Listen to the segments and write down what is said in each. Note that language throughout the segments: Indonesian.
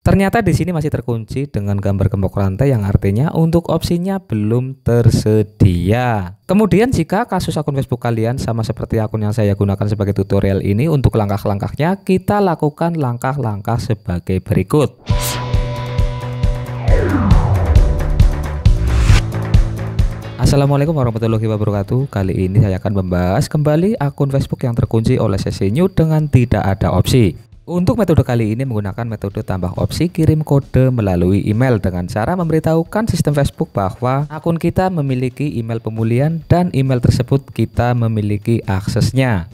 Ternyata di sini masih terkunci dengan gambar gembok rantai yang artinya untuk opsinya belum tersedia. Kemudian jika kasus akun Facebook kalian sama seperti akun yang saya gunakan sebagai tutorial ini, untuk langkah-langkahnya kita lakukan langkah-langkah sebagai berikut. Assalamualaikum warahmatullahi wabarakatuh. Kali ini saya akan membahas kembali akun Facebook yang terkunci oleh sesi new dengan tidak ada opsi. Untuk metode kali ini menggunakan metode tambah opsi kirim kode melalui email dengan cara memberitahukan sistem Facebook bahwa akun kita memiliki email pemulihan dan email tersebut kita memiliki aksesnya.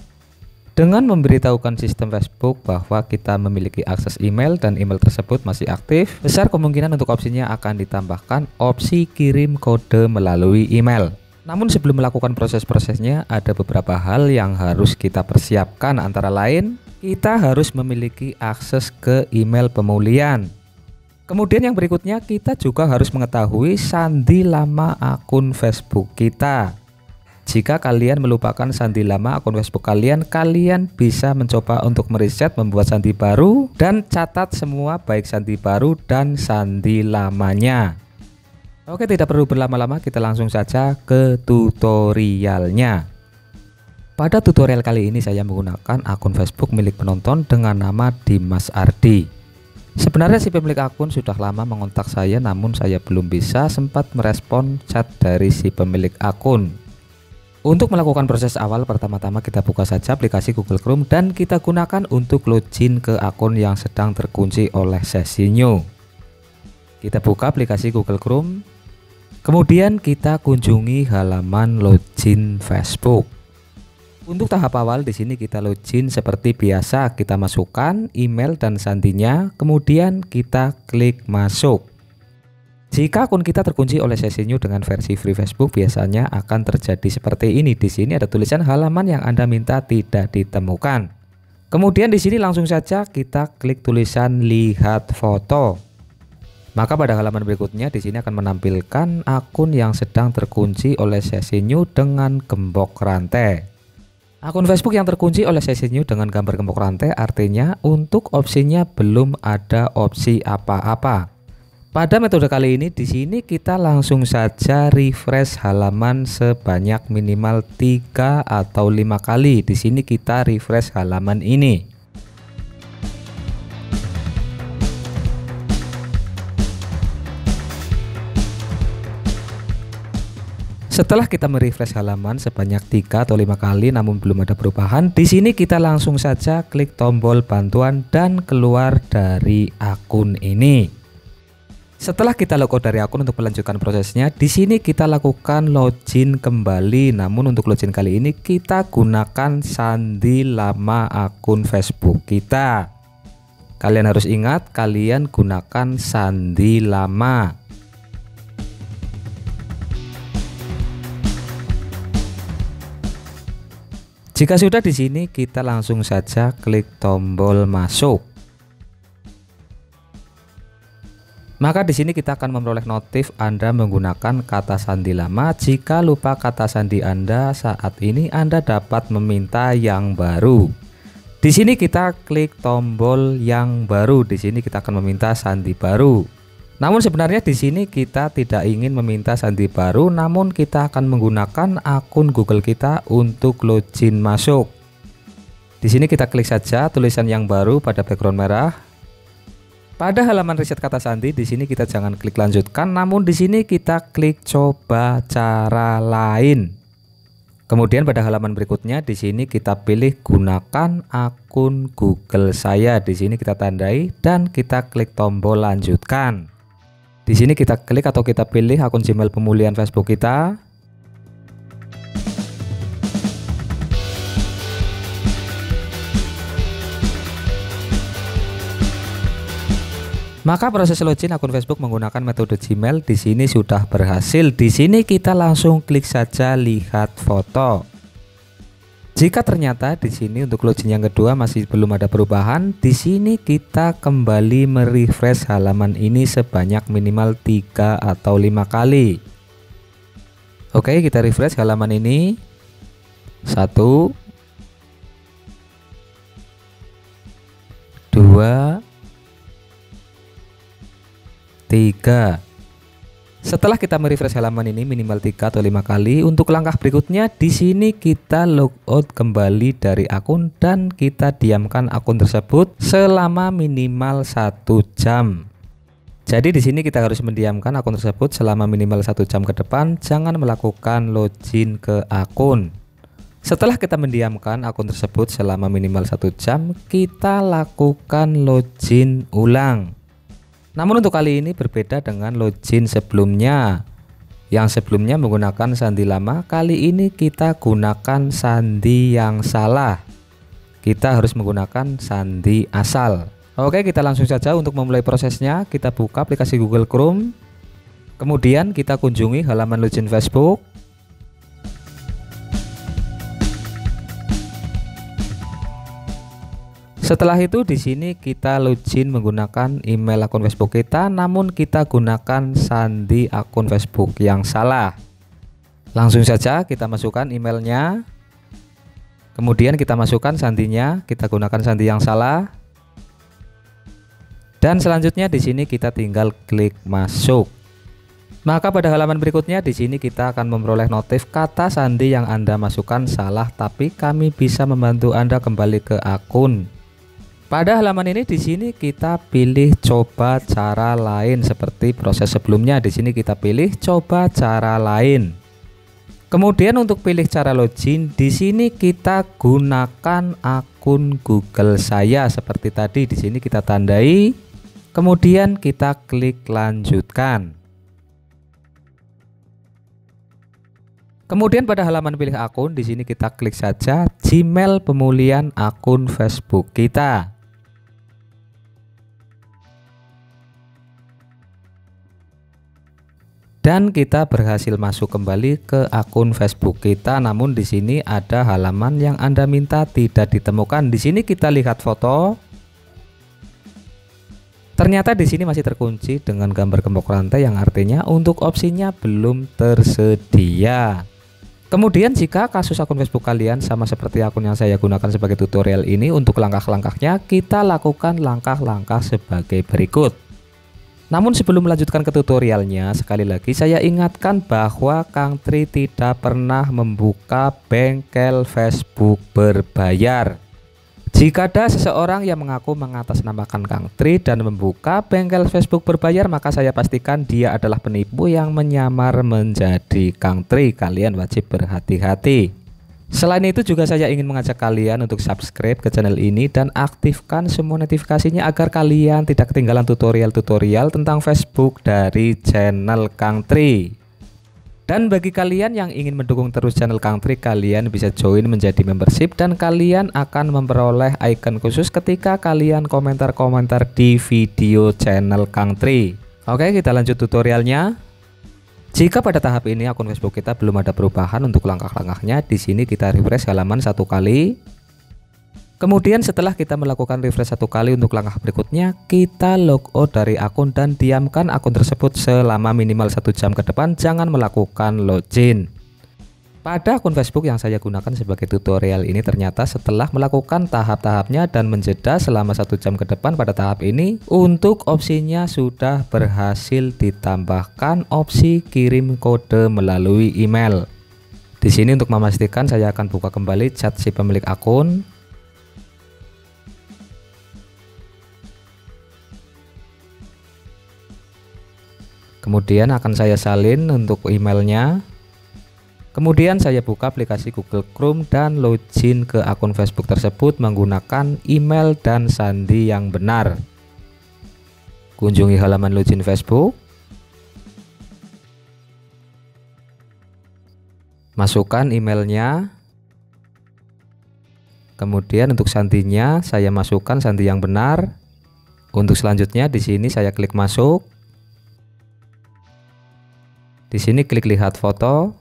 Dengan memberitahukan sistem Facebook bahwa kita memiliki akses email dan email tersebut masih aktif, besar kemungkinan untuk opsinya akan ditambahkan opsi kirim kode melalui email. Namun sebelum melakukan proses-prosesnya ada beberapa hal yang harus kita persiapkan, antara lain kita harus memiliki akses ke email pemulihan. Kemudian yang berikutnya kita juga harus mengetahui sandi lama akun Facebook kita. Jika kalian melupakan sandi lama akun Facebook kalian, kalian bisa mencoba untuk mereset, membuat sandi baru, dan catat semua baik sandi baru dan sandi lamanya. Oke, tidak perlu berlama-lama, kita langsung saja ke tutorialnya. Pada tutorial kali ini saya menggunakan akun Facebook milik penonton dengan nama Dimas Ardi. Sebenarnya si pemilik akun sudah lama mengontak saya, namun saya belum bisa sempat merespon chat dari si pemilik akun. Untuk melakukan proses awal, pertama-tama kita buka saja aplikasi Google Chrome dan kita gunakan untuk login ke akun yang sedang terkunci oleh sesi new. Kita buka aplikasi Google Chrome, kemudian kita kunjungi halaman login Facebook. Untuk tahap awal di sini kita login seperti biasa, kita masukkan email dan sandinya, kemudian kita klik masuk. Jika akun kita terkunci oleh sesi new dengan versi free Facebook, biasanya akan terjadi seperti ini. Di sini ada tulisan halaman yang Anda minta tidak ditemukan. Kemudian di sini langsung saja kita klik tulisan lihat foto. Maka pada halaman berikutnya di sini akan menampilkan akun yang sedang terkunci oleh sesi new dengan gembok rantai. Akun Facebook yang terkunci oleh sesi new dengan gambar gembok rantai artinya untuk opsinya belum ada opsi apa-apa. Pada metode kali ini di sini kita langsung saja refresh halaman sebanyak minimal 3 atau 5 kali. Di sini kita refresh halaman ini. Setelah kita merefresh halaman sebanyak 3 atau 5 kali namun belum ada perubahan, di sini kita langsung saja klik tombol bantuan dan keluar dari akun ini. Setelah kita logout dari akun, untuk melanjutkan prosesnya, di sini kita lakukan login kembali. Namun untuk login kali ini kita gunakan sandi lama akun Facebook kita. Kalian harus ingat, kalian gunakan sandi lama. Jika sudah, di sini kita langsung saja klik tombol masuk. Maka di sini kita akan memperoleh notif Anda menggunakan kata sandi lama. Jika lupa kata sandi Anda saat ini, Anda dapat meminta yang baru. Di sini kita klik tombol yang baru. Di sini kita akan meminta sandi baru. Namun sebenarnya di sini kita tidak ingin meminta sandi baru, namun kita akan menggunakan akun Google kita untuk login masuk. Di sini kita klik saja tulisan yang baru pada background merah. Pada halaman reset kata sandi di sini kita jangan klik lanjutkan, namun di sini kita klik coba cara lain. Kemudian pada halaman berikutnya di sini kita pilih gunakan akun Google saya. Di sini kita tandai dan kita klik tombol lanjutkan. Di sini kita klik atau kita pilih akun Gmail pemulihan Facebook kita. Maka proses login akun Facebook menggunakan metode Gmail di sini sudah berhasil. Di sini kita langsung klik saja lihat foto. Jika ternyata di sini untuk login yang kedua masih belum ada perubahan, di sini kita kembali merefresh halaman ini sebanyak minimal 3 atau 5 kali. Oke, kita refresh halaman ini. 1 2 3. Setelah kita merefresh halaman ini minimal 3 atau 5 kali, untuk langkah berikutnya di sini kita logout kembali dari akun dan kita diamkan akun tersebut selama minimal 1 jam. Jadi di sini kita harus mendiamkan akun tersebut selama minimal 1 jam ke depan, jangan melakukan login ke akun. Setelah kita mendiamkan akun tersebut selama minimal 1 jam, kita lakukan login ulang. Namun untuk kali ini berbeda dengan login sebelumnya. Yang sebelumnya menggunakan sandi lama, kali ini kita gunakan sandi yang salah. Kita harus menggunakan sandi asal. Oke, kita langsung saja untuk memulai prosesnya. Kita buka aplikasi Google Chrome. Kemudian kita kunjungi halaman login Facebook. Setelah itu di sini kita login menggunakan email akun Facebook kita, namun kita gunakan sandi akun Facebook yang salah. Langsung saja kita masukkan emailnya. Kemudian kita masukkan sandinya, kita gunakan sandi yang salah. Dan selanjutnya di sini kita tinggal klik masuk. Maka pada halaman berikutnya di sini kita akan memperoleh notif kata sandi yang Anda masukkan salah, tapi kami bisa membantu Anda kembali ke akun. Pada halaman ini di sini kita pilih coba cara lain seperti proses sebelumnya. Di sini kita pilih coba cara lain. Kemudian untuk pilih cara login, di sini kita gunakan akun Google saya seperti tadi. Di sini kita tandai, kemudian kita klik lanjutkan. Kemudian pada halaman pilih akun, di sini kita klik saja Gmail pemulihan akun Facebook kita. Dan kita berhasil masuk kembali ke akun Facebook kita. Namun di sini ada halaman yang Anda minta tidak ditemukan. Di sini kita lihat foto. Ternyata di sini masih terkunci dengan gambar gembok rantai, yang artinya untuk opsinya belum tersedia. Kemudian jika kasus akun Facebook kalian sama seperti akun yang saya gunakan sebagai tutorial ini, untuk langkah-langkahnya kita lakukan langkah-langkah sebagai berikut. Namun sebelum melanjutkan ke tutorialnya, sekali lagi saya ingatkan bahwa Kang Tri tidak pernah membuka bengkel Facebook berbayar. Jika ada seseorang yang mengaku mengatasnamakan Kang Tri dan membuka bengkel Facebook berbayar, maka saya pastikan dia adalah penipu yang menyamar menjadi Kang Tri. Kalian wajib berhati-hati. Selain itu juga saya ingin mengajak kalian untuk subscribe ke channel ini dan aktifkan semua notifikasinya agar kalian tidak ketinggalan tutorial-tutorial tentang Facebook dari channel Kang Tri. Dan bagi kalian yang ingin mendukung terus channel Kang Tri, kalian bisa join menjadi membership dan kalian akan memperoleh icon khusus ketika kalian komentar-komentar di video channel Kang Tri. Oke, kita lanjut tutorialnya. Jika pada tahap ini akun Facebook kita belum ada perubahan, untuk langkah-langkahnya di sini kita refresh halaman 1 kali. Kemudian setelah kita melakukan refresh 1 kali, untuk langkah berikutnya kita logout dari akun dan diamkan akun tersebut selama minimal 1 jam ke depan, jangan melakukan login. Pada akun Facebook yang saya gunakan sebagai tutorial ini, ternyata setelah melakukan tahap-tahapnya dan menjeda selama 1 jam ke depan, pada tahap ini untuk opsinya sudah berhasil ditambahkan opsi kirim kode melalui email. Di sini untuk memastikan saya akan buka kembali chat si pemilik akun. Kemudian akan saya salin untuk emailnya. Kemudian saya buka aplikasi Google Chrome dan login ke akun Facebook tersebut menggunakan email dan sandi yang benar. Kunjungi halaman login Facebook. Masukkan emailnya. Kemudian untuk sandinya saya masukkan sandi yang benar. Untuk selanjutnya di sini saya klik masuk. Di sini klik lihat foto.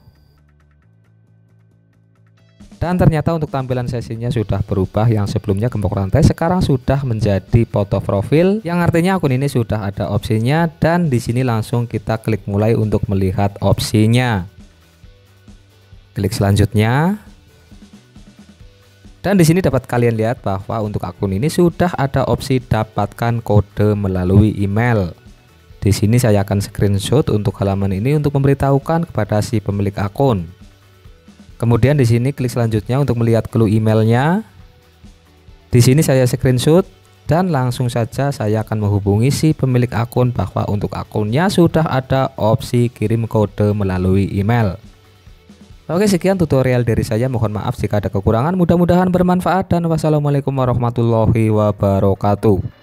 Dan ternyata untuk tampilan sesinya sudah berubah, yang sebelumnya gembok rantai sekarang sudah menjadi foto profil, yang artinya akun ini sudah ada opsinya. Dan di sini langsung kita klik mulai untuk melihat opsinya. Klik selanjutnya. Dan di sini dapat kalian lihat bahwa untuk akun ini sudah ada opsi dapatkan kode melalui email. Di sini saya akan screenshot untuk halaman ini untuk memberitahukan kepada si pemilik akun. Kemudian di sini klik selanjutnya untuk melihat clue emailnya. Di sini saya screenshot dan langsung saja saya akan menghubungi si pemilik akun bahwa untuk akunnya sudah ada opsi kirim kode melalui email. Oke, sekian tutorial dari saya. Mohon maaf jika ada kekurangan. Mudah-mudahan bermanfaat dan wassalamualaikum warahmatullahi wabarakatuh.